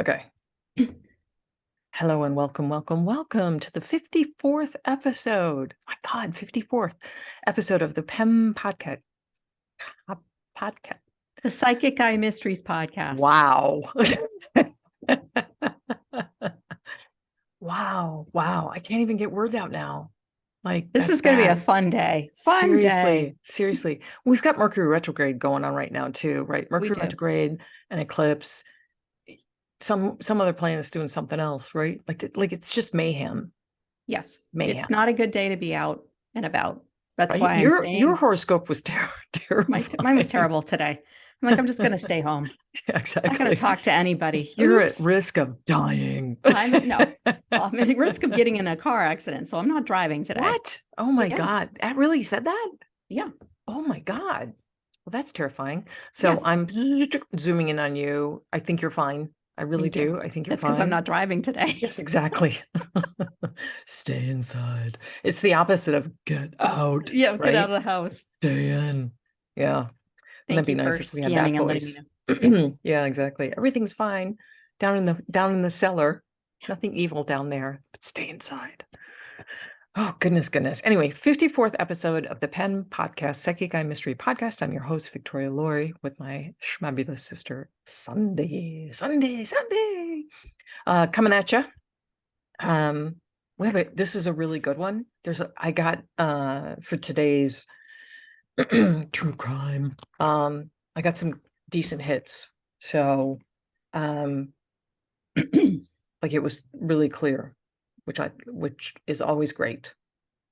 Okay. Hello and welcome to the 54th episode. My God, 54th episode of the PEMpodcast. Podcast. The Psychic Guy Mysteries podcast. Wow. Wow. I can't even get words out now. Like, this that's is going to be a bad. fun day. Seriously. We've got Mercury retrograde going on right now too, right? Mercury retrograde, an eclipse. Some other planet's doing something else, right? Like it's just mayhem. Yes. Mayhem. It's not a good day to be out and about. That's why your horoscope was terrible. Mine was terrible today. I'm like, I'm just going to stay home. Yeah, exactly. I'm not going to talk to anybody. You're at risk of dying. I'm at risk of getting in a car accident, so I'm not driving today. What? Oh my God. That really said that? Yeah. Oh my God. Well, that's terrifying. So yes. I'm zooming in on you. I think you're fine. I really do. I think you're fine. That's because I'm not driving today. Yes, exactly. Stay inside. It's the opposite of get out. Yeah, right? Get out of the house. Stay in. Yeah. Thank you nice if we had that voice. Yeah, exactly. Everything's fine down in the cellar. Nothing evil down there, but stay inside. Oh, goodness. Anyway, 54th episode of the PEMpodcast, Psychic Guy Mystery Podcast. I'm your host, Victoria Laurie, with my schmabulous sister, Sunday. Coming at you. This is a really good one. I got for today's true crime. I got some decent hits. So, like, it was really clear, which is always great.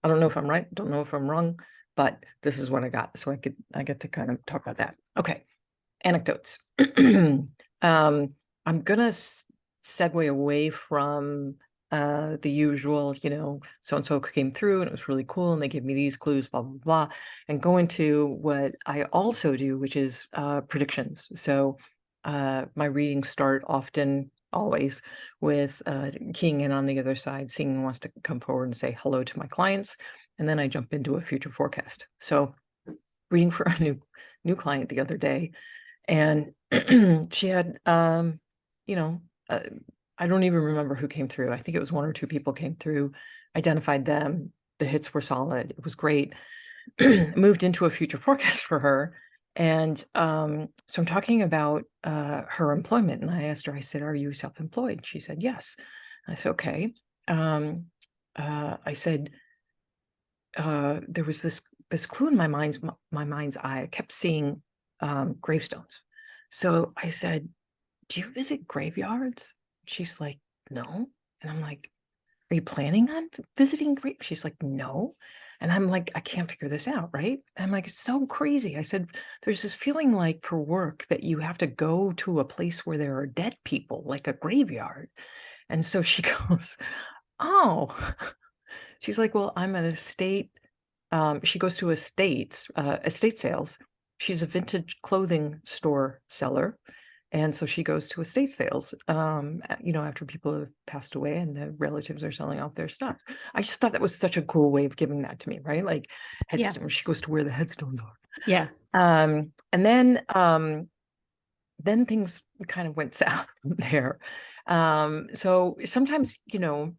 I don't know if I'm right, don't know if I'm wrong, but this is what I got. So I get to kind of talk about that. Okay. Anecdotes. I'm gonna segue away from the usual, so-and-so came through and it was really cool and they gave me these clues, blah, blah, blah, and go into what I also do, which is predictions. So my readings start always with keying in on the other side, seeing who wants to come forward and say hello to my clients, and then I jump into a future forecast. So reading for a new client the other day, and she had I don't even remember who came through. I think it was one or two people came through, identified them. The hits were solid. It was great. Moved into a future forecast for her. And so I'm talking about her employment. And I asked her, I said, "Are you self-employed?" She said, "Yes." I said, "Okay." I said, there was this clue in my mind's eye. I kept seeing gravestones. So I said, "Do you visit graveyards?" She's like, "No." And I'm like, "Are you planning on visiting grave?" She's like, "No." And I'm like, I can't figure this out, right? And I'm like, it's so crazy. I said, there's this feeling like for work that you have to go to a place where there are dead people, like a graveyard. And so she goes, "Oh." She's like, "Well, I'm an estate." She goes to estate sales. She's a vintage clothing store seller. And so she goes to estate sales, after people have passed away and the relatives are selling off their stuff. I just thought that was such a cool way of giving that to me, right? Like headstone, She goes to where the headstones are. Yeah. And then things kind of went south from there. So sometimes, I'm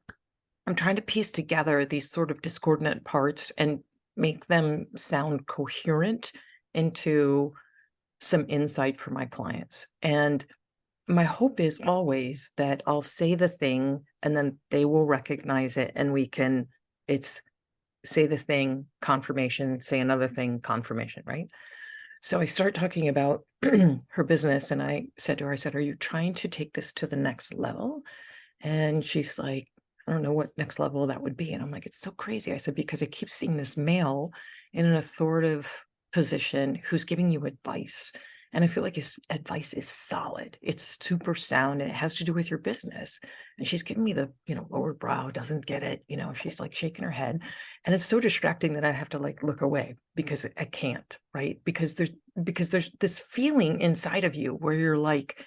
trying to piece together these sort of discordant parts and make them sound coherent into some insight for my clients. And my hope is always that I'll say the thing and then they will recognize it, and it's say the thing, confirmation, say another thing, confirmation, right? So I start talking about her business, and I said to her, "Are you trying to take this to the next level?" And she's like, "I don't know what next level that would be." And I'm like, "It's so crazy." I said, "Because I keep seeing this male in an authoritative position who's giving you advice. And I feel like his advice is solid. It's super sound, and it has to do with your business." And she's giving me the, lowered brow, doesn't get it. She's like shaking her head. And it's so distracting that I have to like look away because I can't, right? Because there's this feeling inside of you where you're like,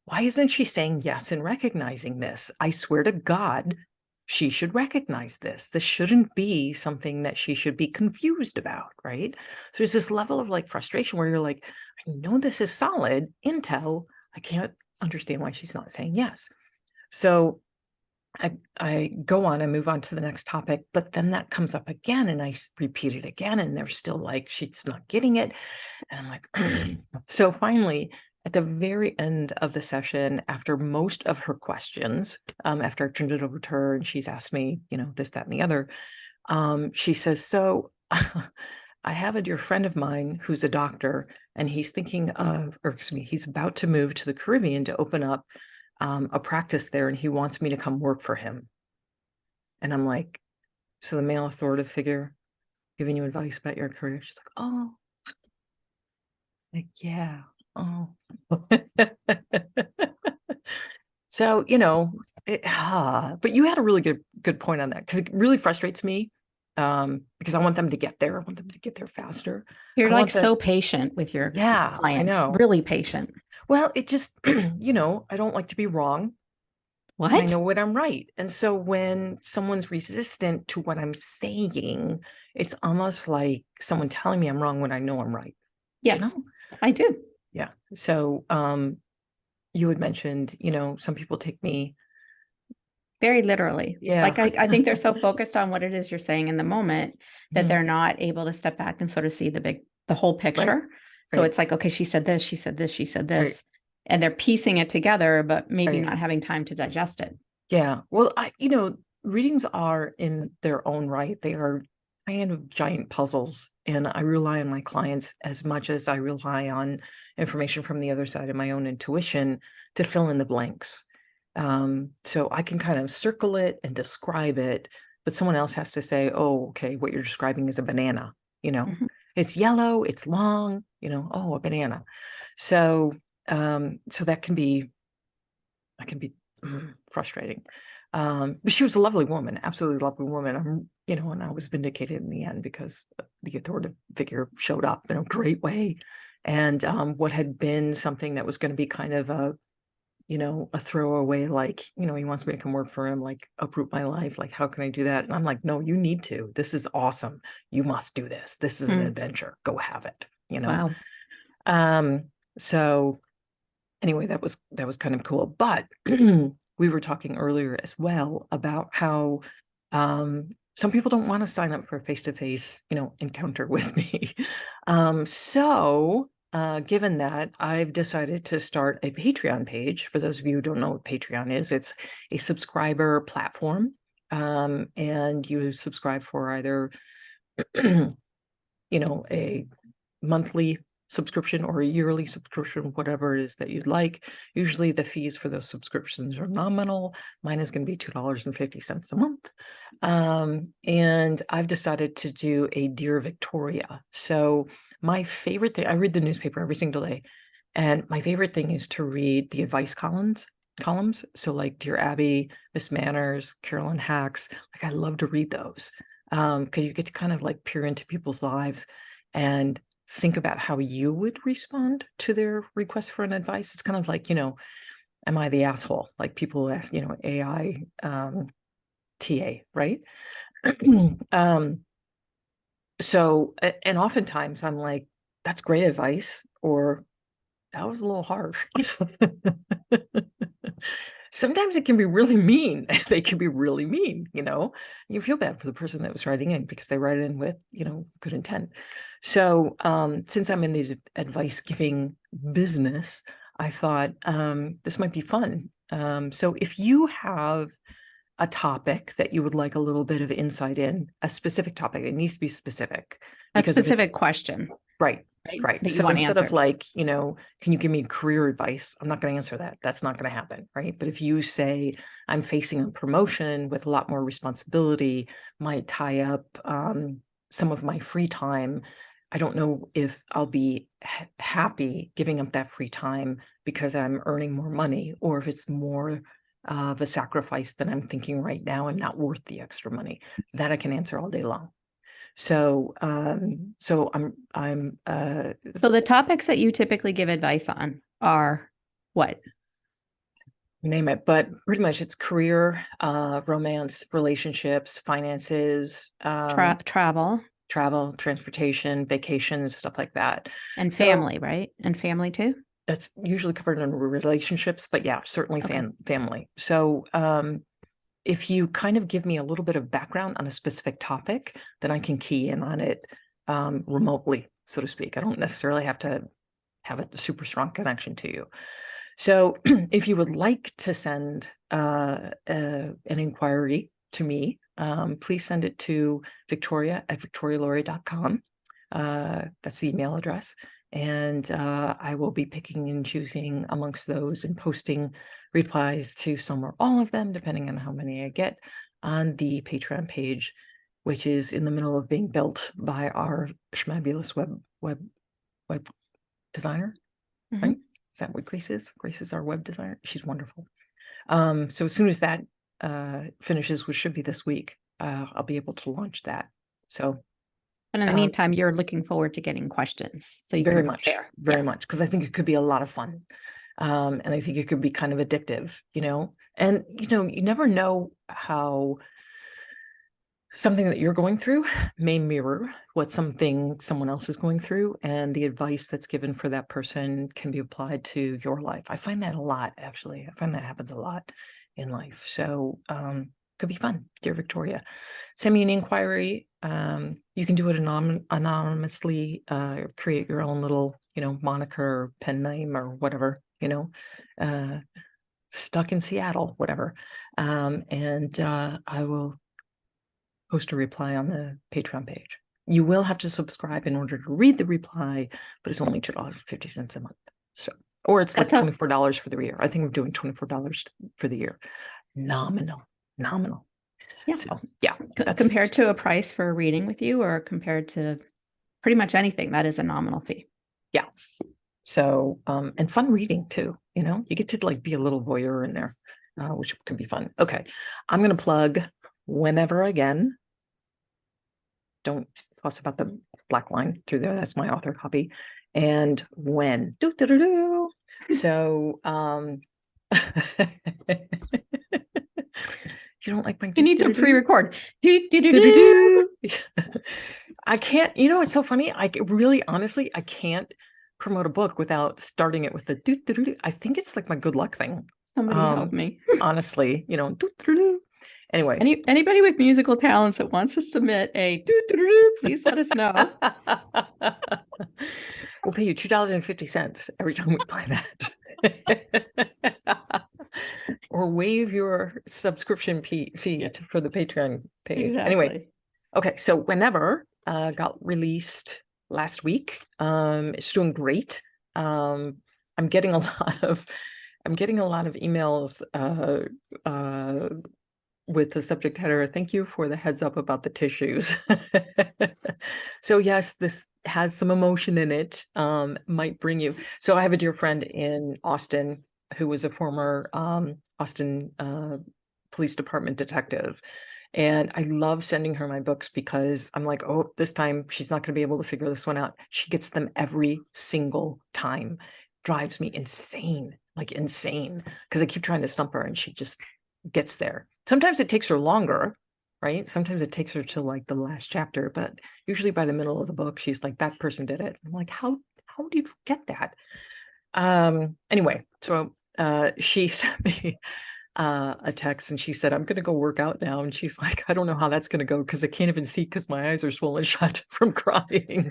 why isn't she saying yes and recognizing this? I swear to God, she should recognize this. This shouldn't be something that she should be confused about, right? So there's this level of like frustration where you're like, I know this is solid intel. I understand why she's not saying yes. So I go on, I move on to the next topic, but then that comes up again and I repeat it again and they're still like, she's not getting it. And I'm like, so finally, at the very end of the session, after most of her questions, after I turned it over to her and she's asked me, this, that, and the other, she says, so I have a dear friend of mine who's a doctor and he's thinking of, or excuse me, he's about to move to the Caribbean to open up a practice there and he wants me to come work for him. And I'm like, so the male authoritative figure giving you advice about your career? She's like, oh, like, yeah. Oh. So, but you had a really good point on that because it really frustrates me because I want them to get there. I want them to get there faster. You're I like want them, so patient with your yeah, I clients, know. really patient. Well, it just, I don't like to be wrong. What? I know what I'm right. And so when someone's resistant to what I'm saying, it's almost like someone telling me I'm wrong when I know I'm right. Yes, I do. Yeah. So you had mentioned, some people take me very literally. Yeah. Like I think they're so focused on what it is you're saying in the moment that they're not able to step back and sort of see the whole picture. Right. So Right. it's like, okay, she said this, she said this, she said this. Right. And they're piecing it together, but maybe not having time to digest it. Yeah. Well, readings are in their own right. They are kind of giant puzzles. And I rely on my clients as much as I rely on information from the other side of my own intuition to fill in the blanks. So I can kind of circle it and describe it, but someone else has to say, oh, okay, what you're describing is a banana, it's yellow, it's long, oh, a banana. So, so that can be frustrating. But she was a lovely woman, absolutely lovely woman. And I was vindicated in the end because the authoritative figure showed up in a great way. And what had been something that was going to be kind of a throwaway, like, he wants me to come work for him, like uproot my life. Like, how can I do that? And I'm like, no, you need to. This is awesome. You must do this. This is an adventure. Go have it. Wow. So anyway, that was kind of cool. But we were talking earlier as well about how some people don't want to sign up for a face-to-face, encounter with me. So given that, I've decided to start a Patreon page. For those of you who don't know what Patreon is, it's a subscriber platform. And you subscribe for either, a monthly subscription or a yearly subscription, whatever it is that you'd like. Usually the fees for those subscriptions are nominal. Mine is going to be $2.50 a month. And I've decided to do a Dear Victoria. So my favorite thing, I read the newspaper every single day, and my favorite thing is to read the advice columns. So like Dear Abby, Miss Manners, Carolyn Hacks, like I love to read those because you get to kind of like peer into people's lives and think about how you would respond to their request for an advice. It's kind of like, am I the asshole? Like people ask, AI TA, right? So, and oftentimes I'm like, that's great advice, or that was a little harsh. Sometimes it can be really mean. They can be really mean, You feel bad for the person that was writing in because they write in with, good intent. So since I'm in the advice giving business, I thought this might be fun. So if you have a topic that you would like a little bit of insight in, a specific topic, it needs to be specific. A specific question. Right. So instead of like, can you give me career advice? I'm not going to answer that. That's not going to happen. Right. But if you say I'm facing a promotion with a lot more responsibility, might tie up some of my free time. I don't know if I'll be happy giving up that free time because I'm earning more money, or if it's more of a sacrifice than I'm thinking right now and not worth the extra money. That I can answer all day long. So, so the topics that you typically give advice on are what? Name it, but pretty much it's career, romance, relationships, finances, travel, transportation, vacations, stuff like that. And family, right? And family too? that's usually covered under relationships, but yeah, certainly Okay. family. So if you kind of give me a little bit of background on a specific topic, then I can key in on it remotely, so to speak. I don't necessarily have to have a super strong connection to you. So if you would like to send an inquiry to me, please send it to victoria@victorialaurie.com. That's the email address. And I will be picking and choosing amongst those and posting replies to some or all of them, depending on how many I get, on the Patreon page, which is in the middle of being built by our schmabulous web designer, right? Is that what Grace is? Grace is our web designer. She's wonderful. So as soon as that finishes, which should be this week, I'll be able to launch that. So And in the meantime, you're looking forward to getting questions. So you very can much, prepare. very much, because I think it could be a lot of fun. And I think it could be kind of addictive, and, you never know how something that you're going through may mirror what someone else is going through, and the advice that's given for that person can be applied to your life. I find that a lot, actually. I find that happens a lot in life. So could be fun. Dear Victoria, send me an inquiry. You can do it anonymously, create your own little, moniker or pen name or whatever, stuck in Seattle, whatever. And I will post a reply on the Patreon page. You will have to subscribe in order to read the reply, but it's only $2.50 a month. So, or it's like $24 for the year. I think I'm doing $24 for the year. Nominal. Yeah. So yeah, compared to a price for a reading with you, or compared to pretty much anything, that is a nominal fee. Yeah. So, and fun reading too, you get to like be a little voyeur in there, which could be fun. Okay. I'm going to plug Whenever Again. Don't fuss about the black line through there. That's my author copy. And When. So, you don't like my You need to pre-record. I can't, it's so funny. I really, honestly, I can't promote a book without starting it with the do. I think it's like my good luck thing. Somebody help me. Honestly, Anyway. Anybody with musical talents that wants to submit a please let us know. We'll pay you $2.50 every time we play that. Or waive your subscription fee for the Patreon page. Exactly. Anyway, okay, so Whenever got released last week. It's doing great. I'm getting a lot of emails with the subject header, "Thank you for the heads up about the tissues." So yes, this has some emotion in it. Might bring you. So I have a dear friend in Austin who was a former Austin Police Department detective. And I love sending her my books because I'm like, oh, this time she's not going to be able to figure this one out. She gets them every single time. Drives me insane, because I keep trying to stump her and she just gets there. Sometimes it takes her longer, right? Sometimes it takes her to like the last chapter, but usually by the middle of the book, she's like, that person did it. I'm like, how do you get that? Anyway, so she sent me a text and she said, "I'm going to go work out now." And she's like, "I don't know how that's going to go because I can't even see because my eyes are swollen shut from crying."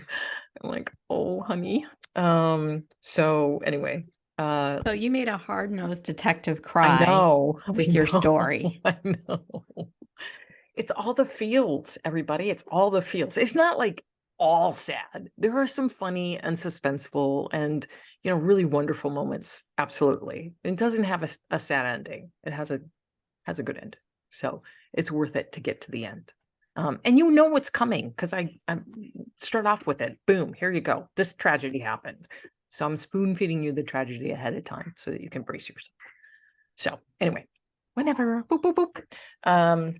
I'm like, "Oh, honey." So anyway. So you made a hard-nosed detective cry. I know. With your story. I know. It's all the feels, everybody. It's all the feels. It's not like all sad. There are some funny and suspenseful and, really wonderful moments. Absolutely. It doesn't have a sad ending. It has a good end. So it's worth it to get to the end. And you know what's coming because I start off with it. Boom, here you go. This tragedy happened. So I'm spoon feeding you the tragedy ahead of time so that you can brace yourself. So anyway, Whenever. Boop, boop, boop.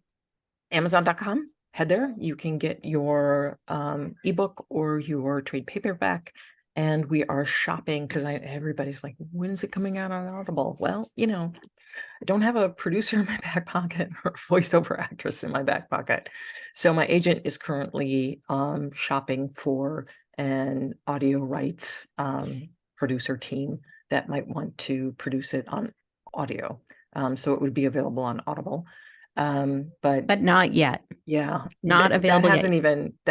Amazon.com. Head there. You can get your ebook or your trade paperback. And we are shopping because everybody's like, when is it coming out on Audible? Well, I don't have a producer in my back pocket or a voiceover actress in my back pocket. So my agent is currently shopping for an audio rights producer team that might want to produce it on audio. So it would be available on Audible. But not yet. Yeah, Not available that yet.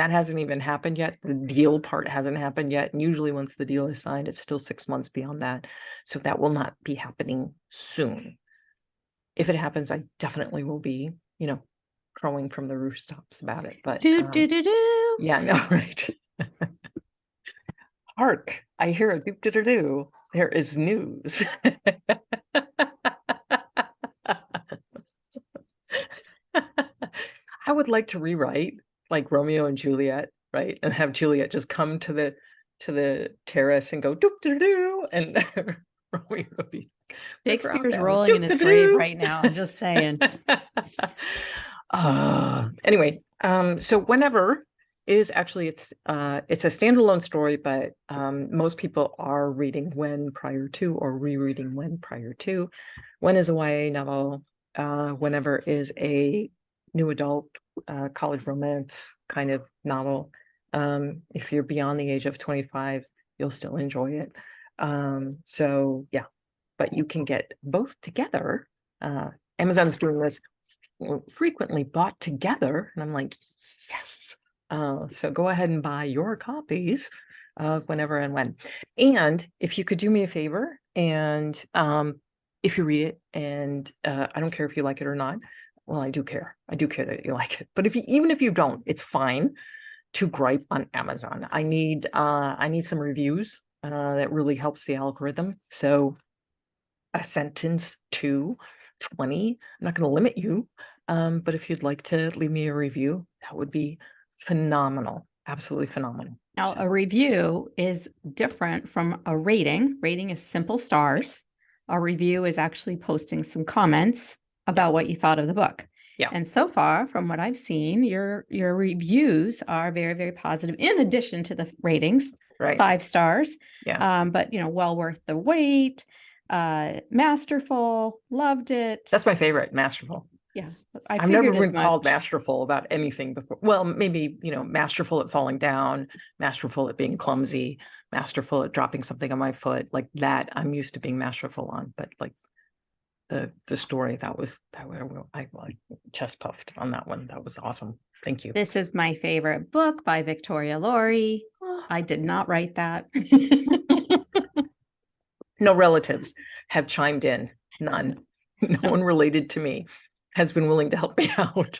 hasn't even happened yet. The deal part hasn't happened yet. And usually once the deal is signed, it's still 6 months beyond that. So that will not be happening soon. If it happens, I definitely will be, crowing from the rooftops about it. But yeah, no, right. Hark, I hear a doop doo doo. There is news. I would like to rewrite like Romeo and Juliet, right? And have Juliet just come to the terrace and go doop doo doo, and Romeo would be Shakespeare's rolling in his grave right now. I'm just saying. Anyway, so Whenever is actually it's a standalone story, but most people are reading When prior to or rereading When prior to. When is a YA novel. Whenever is a new adult college romance kind of novel. If you're beyond the age of 25, you'll still enjoy it. So yeah, but you can get both together. Amazon's doing this frequently bought together, and I'm like, yes. So go ahead and buy your copies of Whenever and When. And if you could do me a favor, and if you read it, and I don't care if you like it or not. Well, I do care. I do care that you like it. But even if you don't, it's fine to gripe on Amazon. I need some reviews. That really helps the algorithm. So a sentence to 20. I'm not going to limit you. But if you'd like to leave me a review, that would be phenomenal. Absolutely phenomenal. Now, a review is different from a rating. Rating is simple stars. A review is actually posting some comments about what you thought of the book. Yeah. And so far, from what I've seen, your reviews are very, very positive, in addition to the ratings, right. 5 stars. Yeah. But, well worth the wait. Masterful, loved it. That's my favorite, masterful. Yeah. I've never been called masterful about anything before. Well, maybe, masterful at falling down, masterful at being clumsy, masterful at dropping something on my foot, like that. I'm used to being masterful on, but like the story I chest puffed on that one. That was awesome. Thank you. This is my favorite book by Victoria Laurie. I did not write that. No relatives have chimed in. None. No one related to me has been willing to help me out.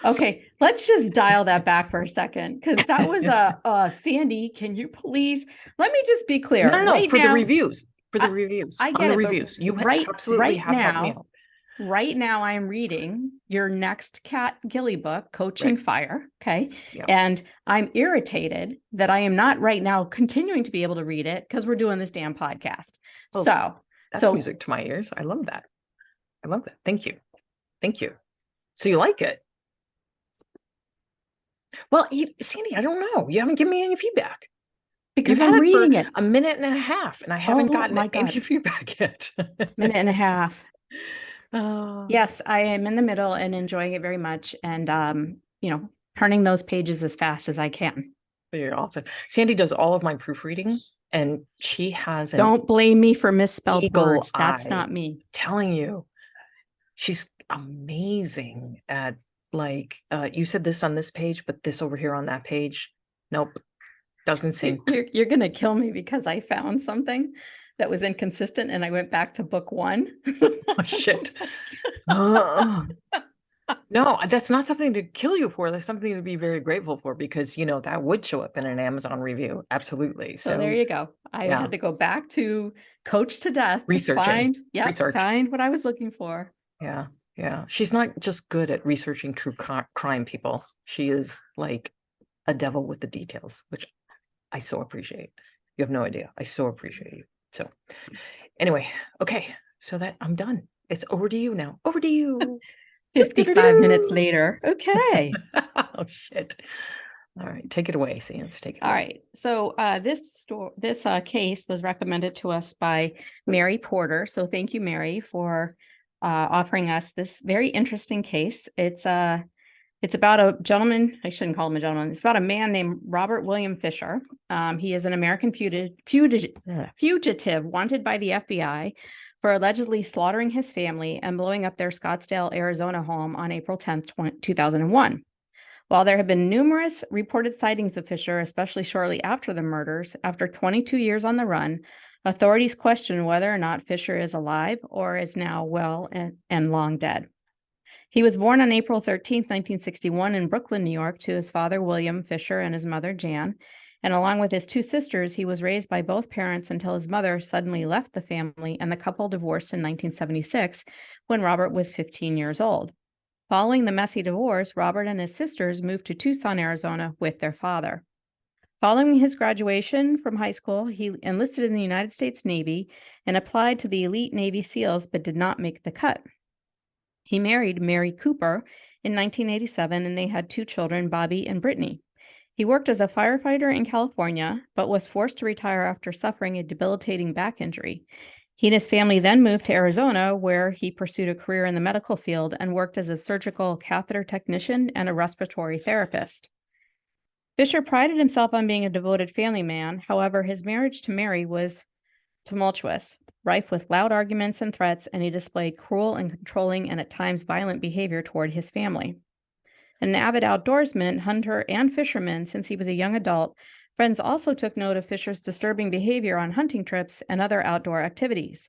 Okay, let's just dial that back for a second, because that was Sandy, can you please let me just be clear? No, right for now, the reviews. For the reviews. I get it. Reviews. You absolutely have helped me out. Right now, I'm reading your next Kat Gilly book, Coaching Fire. Okay. Yeah. And I'm irritated that I am not right now continuing to be able to read it because we're doing this damn podcast. Oh, that's music to my ears. I love that. Thank you. So you like it? Well, Sandy, I don't know. You haven't given me any feedback. Because I'm reading it a minute and a half, and I haven't gotten any feedback yet. Minute and a half. Yes, I am in the middle and enjoying it very much, and turning those pages as fast as I can. You're awesome. Sandy does all of my proofreading, and she has don't blame me for misspelled words. That's not me. I'm telling you, she's amazing at you said this on this page, but this over here on that page. Nope. Doesn't seem. You're going to kill me because I found something that was inconsistent and I went back to book 1. Oh, shit. No, that's not something to kill you for. That's something to be very grateful for, because, that would show up in an Amazon review. Absolutely. So there you go. I had to go back to Coach to Death to find what I was looking for. Yeah. Yeah. She's not just good at researching true crime, people. She is like a devil with the details, which I so appreciate. You have no idea. I so appreciate you. So anyway, okay. So that I'm done. It's over to you now. Over to you. 55 minutes later. Okay. Oh, shit. All right. Take it away, Sans. Take it away. All right. So this case was recommended to us by Mary Porter. So thank you, Mary, for offering us this very interesting case. It's It's about a gentleman. I shouldn't call him a gentleman. It's about a man named Robert William Fisher. He is an American fugitive wanted by the FBI for allegedly slaughtering his family and blowing up their Scottsdale, Arizona home on April 10th, 2001. While there have been numerous reported sightings of Fisher, especially shortly after the murders, after 22 years on the run, authorities question whether or not Fisher is alive or is now well and long dead. He was born on April 13th, 1961 in Brooklyn, New York, to his father, William Fisher, and his mother, Jan. And along with his two sisters, he was raised by both parents until his mother suddenly left the family and the couple divorced in 1976 when Robert was 15 years old. Following the messy divorce, Robert and his sisters moved to Tucson, Arizona with their father. Following his graduation from high school, he enlisted in the United States Navy and applied to the elite Navy SEALs but did not make the cut. He married Mary Cooper in 1987, and they had two children, Bobby and Brittany. He worked as a firefighter in California, but was forced to retire after suffering a debilitating back injury. He and his family then moved to Arizona, where he pursued a career in the medical field and worked as a surgical catheter technician and a respiratory therapist. Fisher prided himself on being a devoted family man. However, his marriage to Mary was tumultuous, rife with loud arguments and threats, and he displayed cruel and controlling and at times violent behavior toward his family. An avid outdoorsman, hunter, and fisherman since he was a young adult, friends also took note of Fisher's disturbing behavior on hunting trips and other outdoor activities.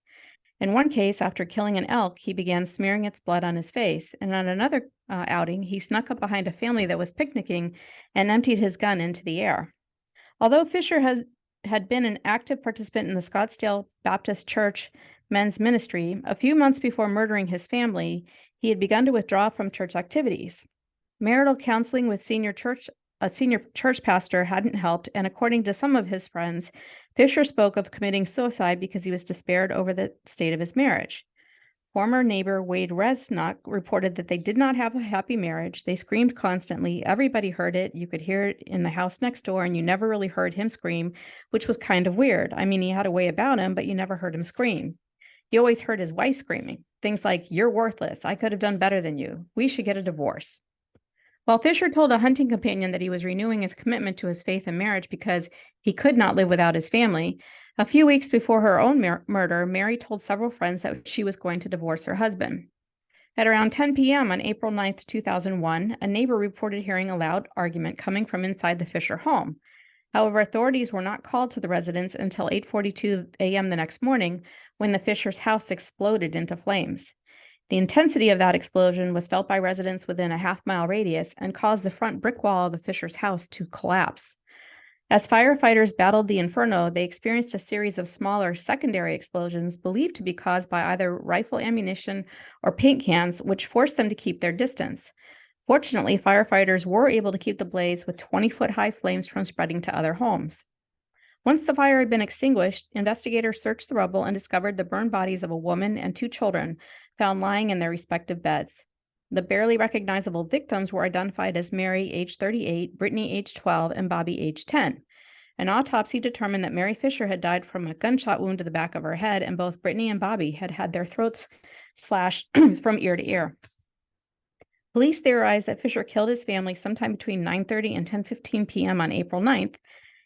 In one case, after killing an elk, he began smearing its blood on his face, and on another outing, he snuck up behind a family that was picnicking and emptied his gun into the air. Although Fisher had been an active participant in the Scottsdale Baptist Church men's ministry, a few months before murdering his family, he had begun to withdraw from church activities. Marital counseling with a senior church pastor hadn't helped, and according to some of his friends, Fisher spoke of committing suicide because he was despaired over the state of his marriage. Former neighbor Wade Resnick reported that they did not have a happy marriage. They screamed constantly. Everybody heard it. You could hear it in the house next door, and you never really heard him scream, which was kind of weird. I mean, he had a way about him, but you never heard him scream. You always heard his wife screaming. Things like, "You're worthless. I could have done better than you. We should get a divorce." While Fisher told a hunting companion that he was renewing his commitment to his faith and marriage because he could not live without his family, a few weeks before her own murder, Mary told several friends that she was going to divorce her husband. At around 10 p.m. on April 9th, 2001, a neighbor reported hearing a loud argument coming from inside the Fisher home. However, authorities were not called to the residence until 8:42 a.m. the next morning, when the Fisher's house exploded into flames. The intensity of that explosion was felt by residents within a half-mile radius and caused the front brick wall of the Fisher's house to collapse. As firefighters battled the inferno, they experienced a series of smaller secondary explosions believed to be caused by either rifle ammunition or paint cans, which forced them to keep their distance. Fortunately, firefighters were able to keep the blaze with 20-foot-high flames from spreading to other homes. Once the fire had been extinguished, investigators searched the rubble and discovered the burned bodies of a woman and two children found lying in their respective beds. The barely recognizable victims were identified as Mary, age 38, Brittany, age 12, and Bobby, age 10. An autopsy determined that Mary Fisher had died from a gunshot wound to the back of her head, and both Brittany and Bobby had had their throats slashed from ear to ear. Police theorized that Fisher killed his family sometime between 9:30 and 10:15 p.m. on April 9th,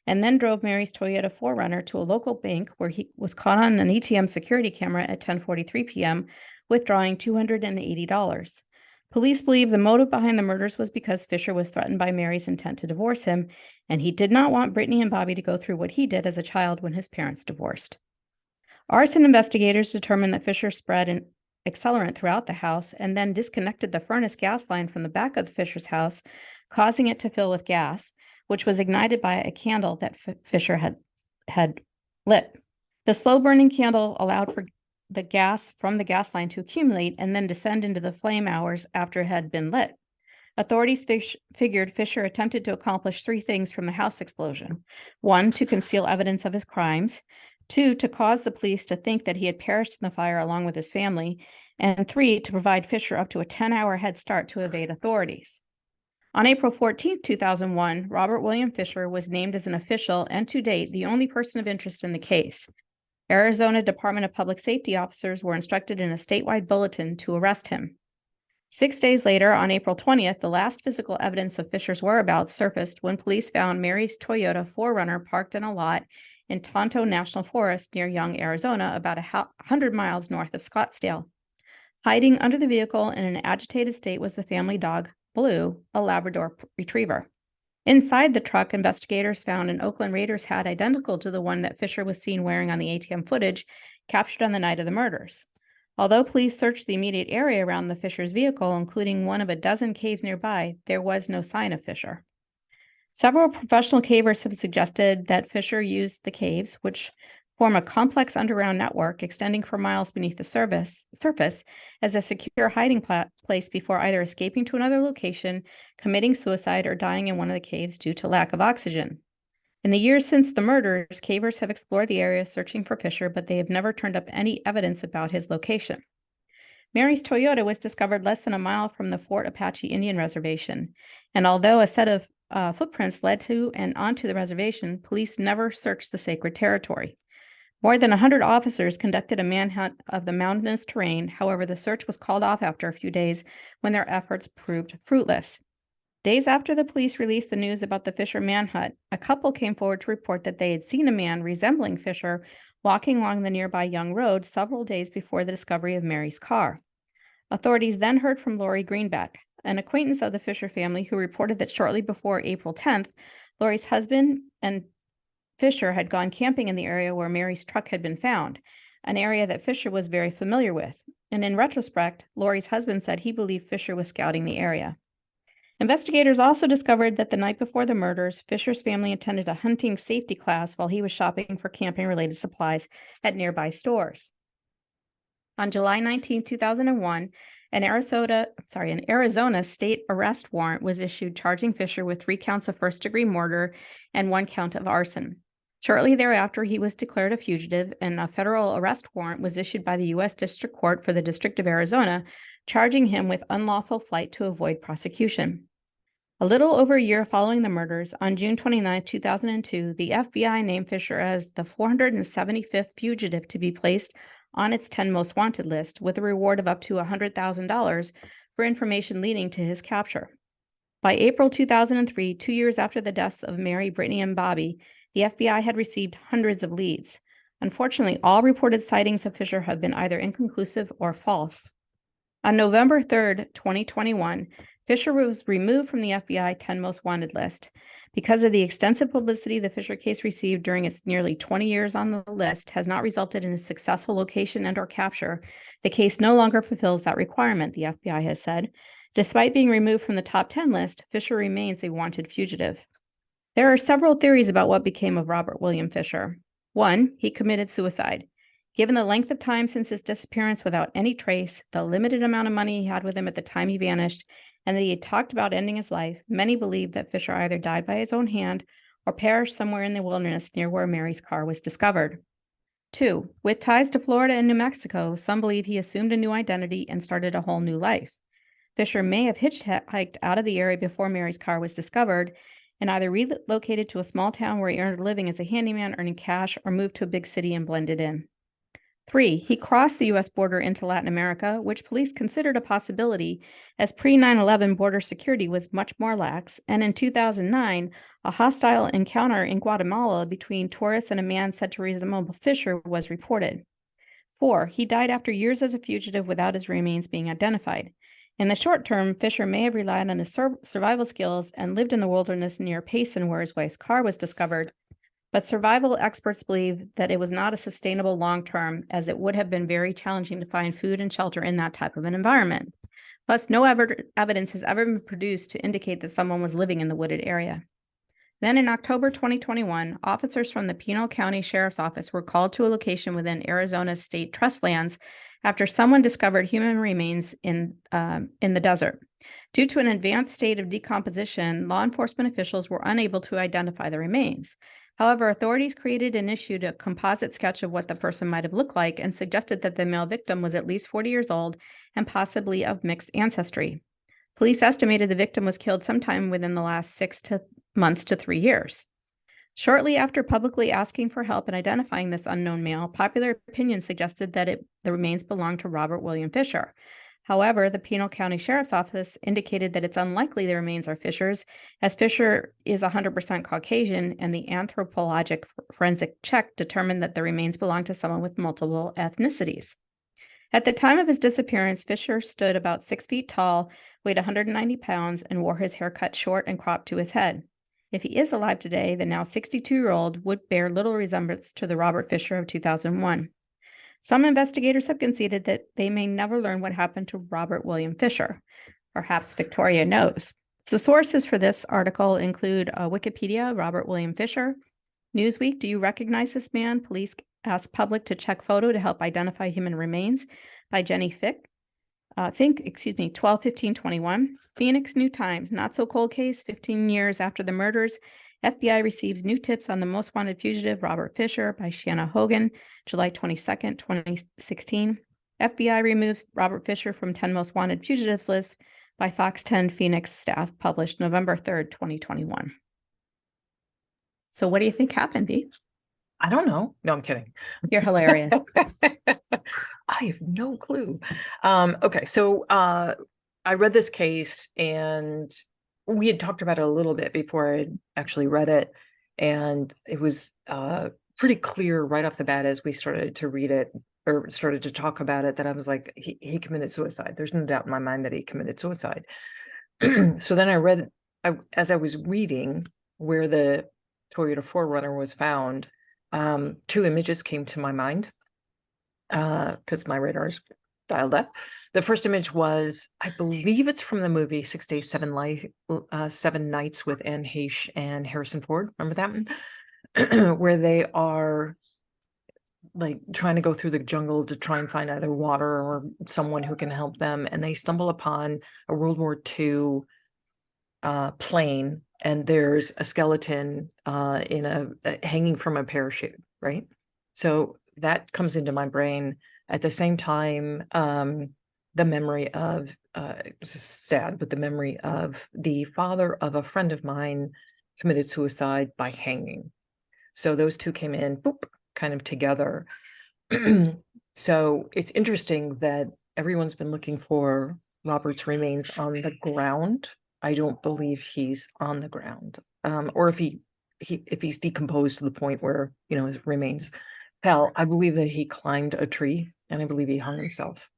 and then drove Mary's Toyota 4Runner to a local bank where he was caught on an ATM security camera at 10:43 p.m., withdrawing $280. Police believe the motive behind the murders was because Fisher was threatened by Mary's intent to divorce him, and he did not want Brittany and Bobby to go through what he did as a child when his parents divorced. Arson investigators determined that Fisher spread an accelerant throughout the house and then disconnected the furnace gas line from the back of the Fisher's house, causing it to fill with gas, which was ignited by a candle that Fisher had lit. The slow-burning candle allowed for the gas from the gas line to accumulate and then descend into the flame hours after it had been lit. Authorities figured Fisher attempted to accomplish three things from the house explosion. One, to conceal evidence of his crimes. Two, to cause the police to think that he had perished in the fire along with his family. And three, to provide Fisher up to a 10-hour head start to evade authorities. On April 14, 2001, Robert William Fisher was named as an official and to date the only person of interest in the case. Arizona Department of Public Safety officers were instructed in a statewide bulletin to arrest him. 6 days later, on April 20th, the last physical evidence of Fisher's whereabouts surfaced when police found Mary's Toyota 4Runner parked in a lot in Tonto National Forest near Young, Arizona, about 100 miles north of Scottsdale. Hiding under the vehicle in an agitated state was the family dog, Blue, a Labrador retriever. Inside the truck, investigators found an Oakland Raiders hat identical to the one that Fisher was seen wearing on the ATM footage captured on the night of the murders. Although police searched the immediate area around the Fisher's vehicle, including one of a dozen caves nearby, there was no sign of Fisher. Several professional cavers have suggested that Fisher used the caves, which form a complex underground network extending for miles beneath the surface, as a secure hiding place before either escaping to another location, committing suicide, or dying in one of the caves due to lack of oxygen. In the years since the murders, cavers have explored the area searching for Fisher, but they have never turned up any evidence about his location. Mary's Toyota was discovered less than a mile from the Fort Apache Indian Reservation, and although a set of footprints led to and onto the reservation, police never searched the sacred territory. More than 100 officers conducted a manhunt of the mountainous terrain. However, the search was called off after a few days when their efforts proved fruitless. Days after the police released the news about the Fisher manhunt, a couple came forward to report that they had seen a man resembling Fisher walking along the nearby Young Road several days before the discovery of Mary's car. Authorities then heard from Laurie Greenback, an acquaintance of the Fisher family, who reported that shortly before April 10th, Laurie's husband and Fisher had gone camping in the area where Mary's truck had been found, an area that Fisher was very familiar with. And in retrospect, Laurie's husband said he believed Fisher was scouting the area. Investigators also discovered that the night before the murders, Fisher's family attended a hunting safety class while he was shopping for camping-related supplies at nearby stores. On July 19, 2001, an Arizona state arrest warrant was issued charging Fisher with 3 counts of first-degree murder and 1 count of arson. Shortly thereafter, he was declared a fugitive, and a federal arrest warrant was issued by the U.S. District Court for the District of Arizona, charging him with unlawful flight to avoid prosecution. A little over a year following the murders, on June 29, 2002, the FBI named Fisher as the 475th fugitive to be placed on its 10 most wanted list, with a reward of up to $100,000 for information leading to his capture. By April 2003, 2 years after the deaths of Mary, Brittany, and Bobby, the FBI had received hundreds of leads. Unfortunately, all reported sightings of Fisher have been either inconclusive or false. On November 3, 2021, Fisher was removed from the FBI 10 Most Wanted list. Because of the extensive publicity the Fisher case received during its nearly 20 years on the list has not resulted in a successful location and/or capture, the case no longer fulfills that requirement, the FBI has said. Despite being removed from the top 10 list, Fisher remains a wanted fugitive. There are several theories about what became of Robert William Fisher. 1, he committed suicide. Given the length of time since his disappearance without any trace, the limited amount of money he had with him at the time he vanished, and that he had talked about ending his life, many believe that Fisher either died by his own hand or perished somewhere in the wilderness near where Mary's car was discovered. 2, with ties to Florida and New Mexico, some believe he assumed a new identity and started a whole new life. Fisher may have hitchhiked out of the area before Mary's car was discovered and either relocated to a small town where he earned a living as a handyman earning cash, or moved to a big city and blended in. 3, he crossed the U.S. border into Latin America, which police considered a possibility, as pre-9/11 border security was much more lax, and in 2009, a hostile encounter in Guatemala between tourists and a man said to resemble Fisher was reported. 4, he died after years as a fugitive without his remains being identified. In the short term, Fisher may have relied on his survival skills and lived in the wilderness near Payson, where his wife's car was discovered, but survival experts believe that it was not a sustainable long-term, as it would have been very challenging to find food and shelter in that type of an environment. Plus, no evidence has ever been produced to indicate that someone was living in the wooded area. Then in October 2021, officers from the Pinal County Sheriff's Office were called to a location within Arizona's state trust lands after someone discovered human remains in the desert. Due to an advanced state of decomposition, law enforcement officials were unable to identify the remains. However, authorities created and issued a composite sketch of what the person might have looked like and suggested that the male victim was at least 40 years old and possibly of mixed ancestry. Police estimated the victim was killed sometime within the last 6 months to 3 years. Shortly after publicly asking for help in identifying this unknown male, popular opinion suggested that the remains belonged to Robert William Fisher. However, the Pinal County Sheriff's Office indicated that it's unlikely the remains are Fisher's, as Fisher is 100% Caucasian, and the anthropologic forensic check determined that the remains belong to someone with multiple ethnicities. At the time of his disappearance, Fisher stood about 6 feet tall, weighed 190 pounds, and wore his hair cut short and cropped to his head. If he is alive today, the now 62-year-old would bear little resemblance to the Robert Fisher of 2001. Some investigators have conceded that they may never learn what happened to Robert William Fisher. Perhaps Victoria knows. So sources for this article include Wikipedia, Robert William Fisher, Newsweek, do you recognize this man? Police ask public to check photo to help identify human remains by Jenny Fink, 12/15/21. Phoenix New Times, not so cold case, 15 years after the murders. FBI receives new tips on the most wanted fugitive, Robert Fisher, by Shanna Hogan, July 22nd, 2016. FBI removes Robert Fisher from 10 most wanted fugitives list by Fox 10 Phoenix staff, published November 3rd, 2021. So what do you think happened, Bea? I don't know. No, I'm kidding. You're hilarious. I have no clue. Okay, so I read this case and we had talked about it a little bit before I actually read it. And it was pretty clear right off the bat as we started to read it or started to talk about it that I was like, he committed suicide. There's no doubt in my mind that he committed suicide. So then I read, as I was reading where the Toyota 4Runner was found, two images came to my mind because my radar's dialed up. The first image was, I believe it's from the movie 6 Days, 7 Nights with Anne Heche and Harrison Ford. Remember that one? Where they are like trying to go through the jungle to try and find either water or someone who can help them. And they stumble upon a World War II plane, and there's a skeleton in a hanging from a parachute, right? So that comes into my brain. At the same time, the memory of, it's sad, but the memory of the father of a friend of mine committed suicide by hanging. So those two came in, boop, kind of together. So it's interesting that everyone's been looking for Robert's remains on the ground. I don't believe he's on the ground, or if he's decomposed to the point where, you know, his remains fell. I believe that he climbed a tree, and I believe he hung himself.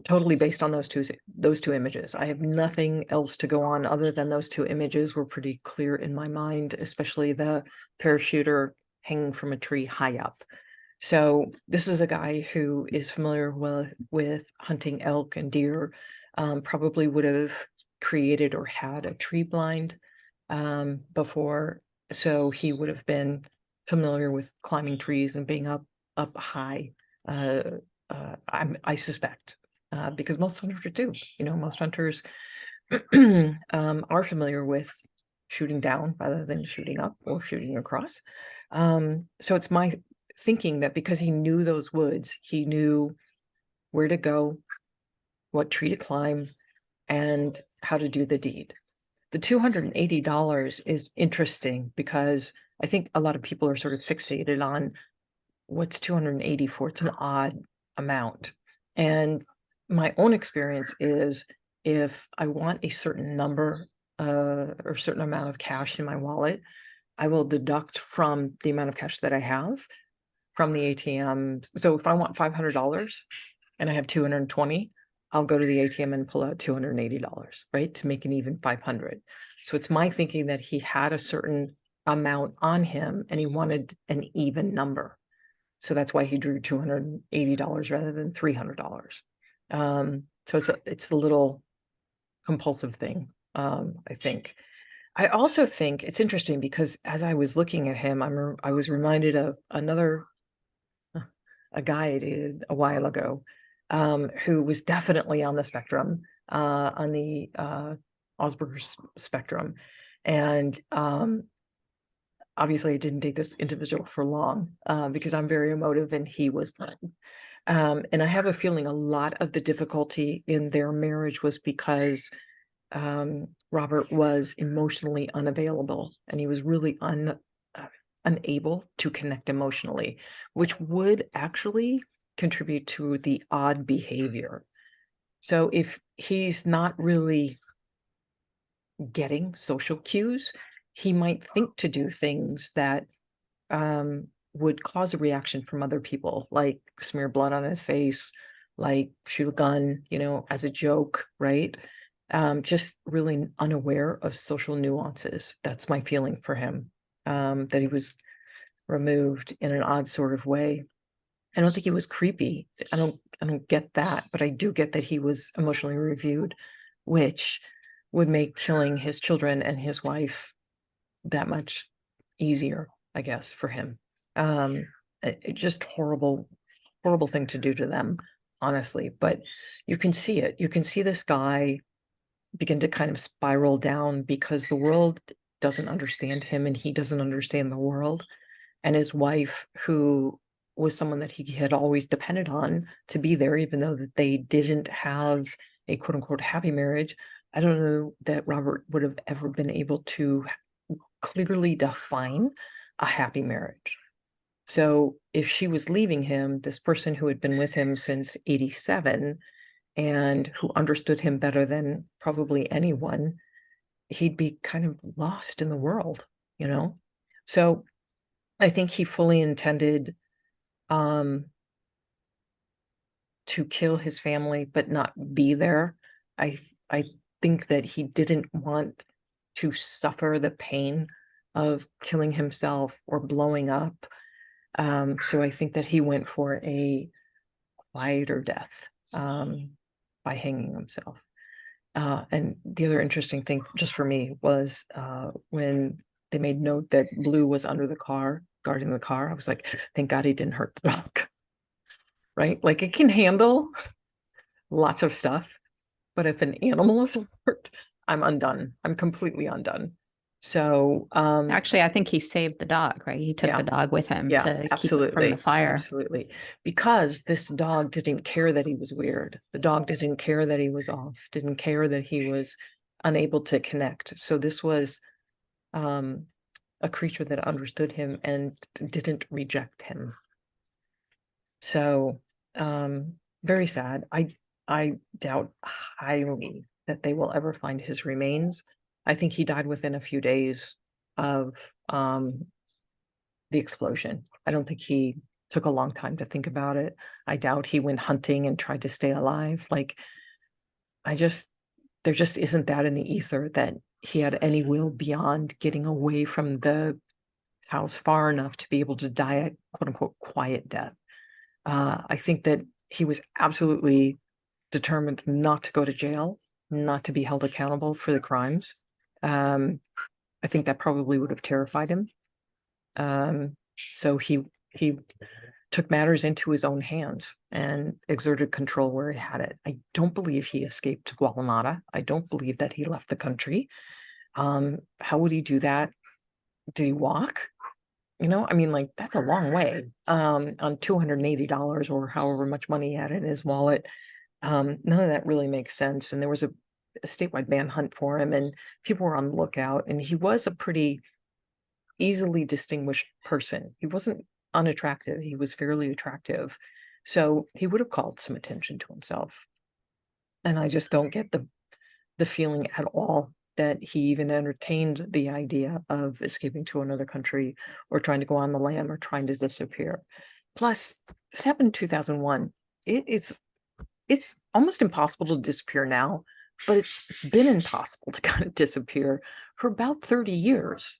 Totally based on those two images. I have nothing else to go on other than those two images were pretty clear in my mind, especially the parachuter hanging from a tree high up. So this is a guy who is familiar with hunting elk and deer, probably would have created or had a tree blind before. So he would have been familiar with climbing trees and being up high. I suspect, because most hunters do. You know, most hunters are familiar with shooting down rather than shooting up or shooting across. So it's my thinking that because he knew those woods, he knew where to go, what tree to climb, and how to do the deed. The $280 is interesting because I think a lot of people are sort of fixated on what's 280 for. It's an odd amount. And my own experience is if I want a certain number or certain amount of cash in my wallet, I will deduct from the amount of cash that I have from the ATM. So if I want $500 and I have 220, I'll go to the ATM and pull out $280, right? To make an even 500. So it's my thinking that he had a certain amount on him and he wanted an even number. So that's why he drew $280 rather than $300. So it's a little compulsive thing, I think. I also think it's interesting because as I was looking at him, I was reminded of a guy I dated a while ago, who was definitely on the spectrum, on the Asperger's spectrum. And obviously I didn't date this individual for long because I'm very emotive and he was not. And I have a feeling a lot of the difficulty in their marriage was because Robert was emotionally unavailable and he was really unable to connect emotionally, which would actually contribute to the odd behavior. So if he's not really getting social cues, he might think to do things that would cause a reaction from other people, like smear blood on his face, like shoot a gun, as a joke, right? Just really unaware of social nuances. That's my feeling for him, that he was removed in an odd sort of way. I don't think he was creepy. I don't get that, but I do get that he was emotionally reviewed, which would make killing his children and his wife that much easier, I guess, for him. Just horrible thing to do to them, honestly. But you can see it. You can see this guy begin to kind of spiral down because the world doesn't understand him and he doesn't understand the world. And his wife, who was someone that he had always depended on to be there, even though that they didn't have a quote unquote happy marriage. I don't know that Robert would have ever been able to clearly define a happy marriage. So if she was leaving him, this person who had been with him since 87 and who understood him better than probably anyone, he'd be kind of lost in the world, So I think he fully intended to kill his family, but not be there. I think that he didn't want to suffer the pain of killing himself or blowing up. So I think that he went for a quieter death by hanging himself. And the other interesting thing, just for me, was when they made note that Blue was under the car, guarding the car. I was like, thank God he didn't hurt the dog. Right? Like it can handle lots of stuff, but if an animal is hurt, I'm undone. I'm completely undone. So Actually, I think he saved the dog, right? He took yeah, the dog with him yeah, to keep it from absolutely, the fire. absolutely. Because this dog didn't care that he was weird. The dog didn't care that he was off, didn't care that he was unable to connect. So this was a creature that understood him and didn't reject him. So very sad. I doubt highly that they will ever find his remains. I think he died within a few days of the explosion. I don't think he took a long time to think about it. I doubt he went hunting and tried to stay alive. Like there just isn't that in the ether that he had any will beyond getting away from the house far enough to be able to die a quote unquote quiet death. I think that he was absolutely determined not to go to jail, not to be held accountable for the crimes. I think that probably would have terrified him. So he took matters into his own hands and exerted control where he had it. I don't believe he escaped to Guatemala. I don't believe that he left the country. How would he do that? Did he walk? I mean, like that's a long way on $280 or however much money he had in his wallet. None of that really makes sense. And there was a statewide manhunt for him, and people were on the lookout. And he was a pretty easily distinguished person. He wasn't unattractive. He was fairly attractive. So he would have called some attention to himself. And I just don't get the feeling at all that he even entertained the idea of escaping to another country or trying to go on the lam or trying to disappear. Plus, this happened in 2001. It's almost impossible to disappear now, but it's been impossible to kind of disappear for about 30 years,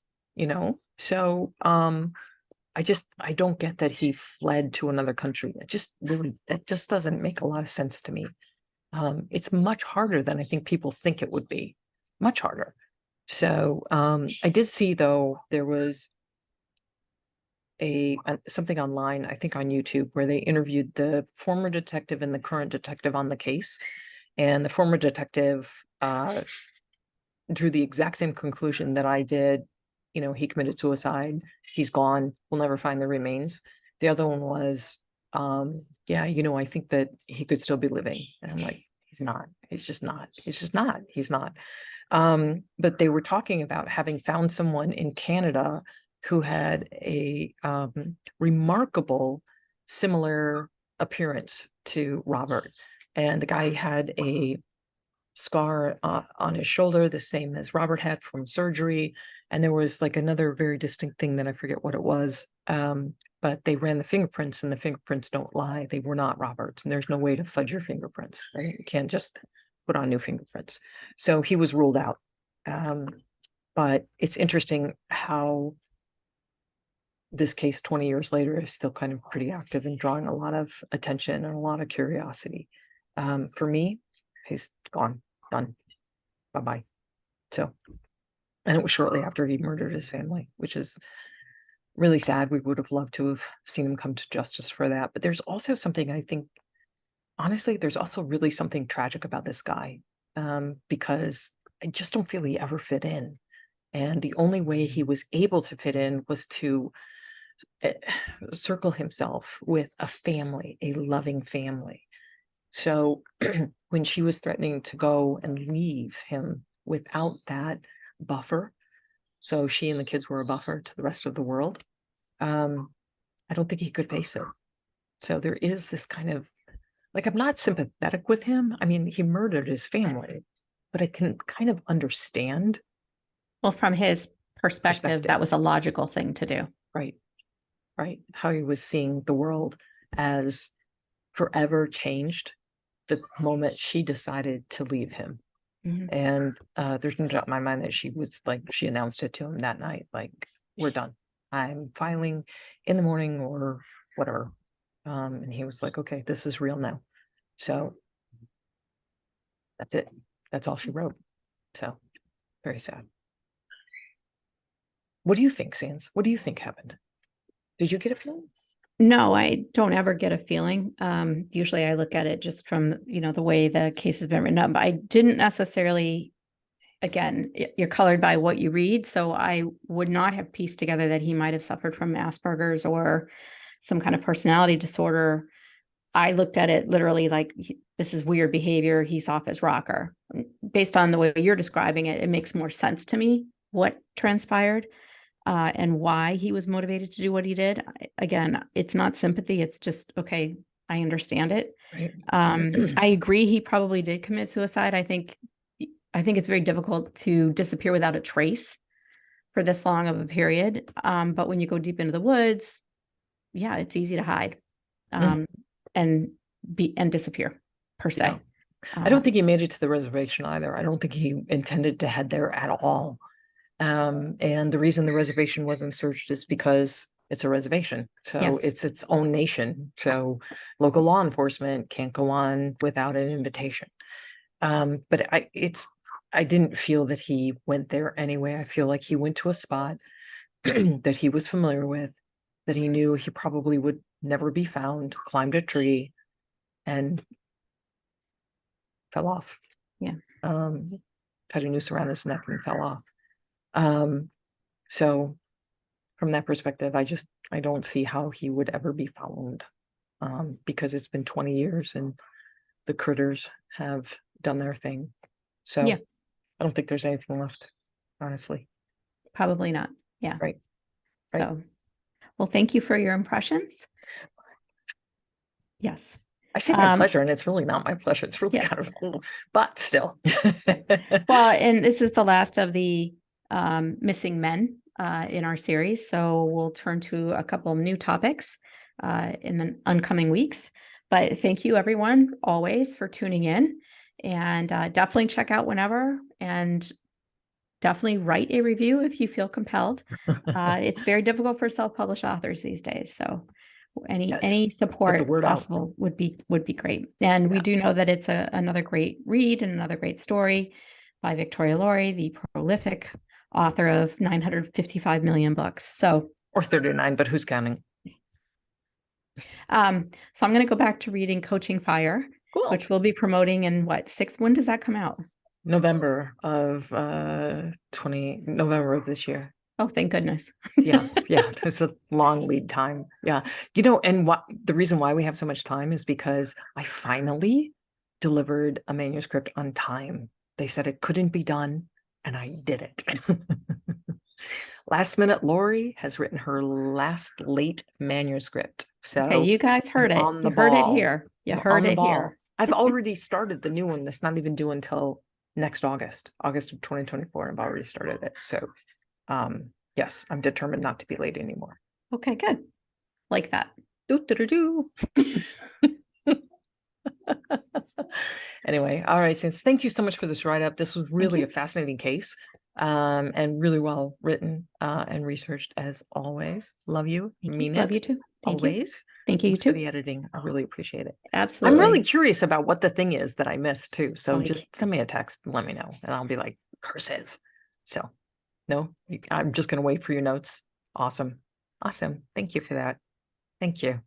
So I don't get that he fled to another country. That just doesn't make a lot of sense to me. It's much harder than I think people think it would be. Much harder. So I did see, though, there was something online, I think on YouTube, where they interviewed the former detective and the current detective on the case. And the former detective drew the exact same conclusion that I did. He committed suicide. He's gone. We'll never find the remains. The other one was, I think that he could still be living. And I'm like, he's not. He's just not. He's not. But they were talking about having found someone in Canada who had a remarkable similar appearance to Robert. And the guy had a scar on his shoulder, the same as Robert had from surgery. And there was like another very distinct thing that I forget what it was. But they ran the fingerprints, and the fingerprints don't lie. They were not Robert's, and there's no way to fudge your fingerprints, right? You can't just put on new fingerprints. So he was ruled out. But it's interesting how this case 20 years later is still kind of pretty active and drawing a lot of attention and a lot of curiosity. For me, he's gone, done, bye-bye. So, and it was shortly after he murdered his family, which is really sad. We would have loved to have seen him come to justice for that. But there's also something, I think, honestly, there's also really something tragic about this guy, because I just don't feel he ever fit in. And the only way he was able to fit in was to circle himself with a family, a loving family. So when she was threatening to go and leave him without that buffer, so she and the kids were a buffer to the rest of the world, I don't think he could face it. So there is this kind of, like, I'm not sympathetic with him. I mean, he murdered his family, but I can kind of understand. Well, from his perspective, that was a logical thing to do. Right. Right. How he was seeing the world as forever changed the moment she decided to leave him. Mhm. And there's no doubt in my mind that she was like, she announced it to him that night, like, we're done. I'm filing in the morning or whatever. And he was like, okay, this is real now. So that's it. That's all she wrote. So very sad. What do you think, Sans? What do you think happened? Did you get a feeling? No, I don't ever get a feeling. Usually I look at it just from, the way the case has been written up. I didn't necessarily, again, you're colored by what you read. So I would not have pieced together that he might have suffered from Asperger's or some kind of personality disorder. I looked at it literally like, this is weird behavior. He's off his rocker. Based on the way you're describing it, it makes more sense to me what transpired. And why he was motivated to do what he did. Again, it's not sympathy. It's just, okay, I understand it. Right. I agree. He probably did commit suicide. I think it's very difficult to disappear without a trace for this long of a period. But when you go deep into the woods, yeah, it's easy to hide, and disappear per se. Yeah. I don't think he made it to the reservation either. I don't think he intended to head there at all. And the reason the reservation wasn't searched is because it's a reservation. So Yes. it's its own nation. So local law enforcement can't go on without an invitation. But I didn't feel that he went there anyway. I feel like he went to a spot that he was familiar with, that he knew he probably would never be found, climbed a tree, and fell off. Yeah. Had a noose around his neck and fell off. So from that perspective, I don't see how he would ever be found, because it's been 20 years and the critters have done their thing. So Yeah. I don't think there's anything left, honestly. Probably not. Yeah. Right. So, well, thank you for your impressions. Yes. I say my pleasure, and it's really not my pleasure. It's really kind of cool, but still. Well, and this is the last of the missing men in our series. So we'll turn to a couple of new topics in the oncoming weeks. But thank you, everyone, always for tuning in. And definitely check out whenever, and definitely write a review if you feel compelled. It's very difficult for self-published authors these days. So any support possible would be great. And we do know that it's another great read and another great story by Victoria Laurie, the prolific author of 955 million books. So, or 39, but who's counting? So I'm going to go back to reading Coaching Fire, which we'll be promoting in when does that come out? November of this year. Oh, thank goodness. Yeah. There's a long lead time. Yeah. And the reason why we have so much time is because I finally delivered a manuscript on time. They said it couldn't be done, and I did it. Last Minute Laurie has written her last late manuscript. So Okay, you guys heard I'm it. on the You heard it ball. here. You I'm heard on the it ball. here. I've already started the new one that's not even due until next August of 2024. I've already started it. So yes, I'm determined not to be late anymore. Okay, good. Like that. Do. Anyway, all right, Since thank you so much for this write-up. This was really a fascinating case, and really well written and researched as always. Love you. Mean Love it. you too. Thank you. Always. Thank you, you Thanks for too. the editing. I really appreciate it. Absolutely. I'm really curious about what the thing is that I missed too. So Like- just send me a text and let me know, and I'll be like, curses. So no, I'm just gonna wait for your notes. Awesome. Awesome. Thank you for that. Thank you.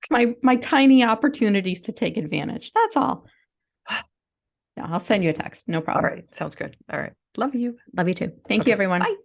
My tiny opportunities to take advantage. That's all. Yeah, I'll send you a text. No All problem. right. Sounds good. All right. Love you. Love you too. Thank Okay, you, everyone. bye.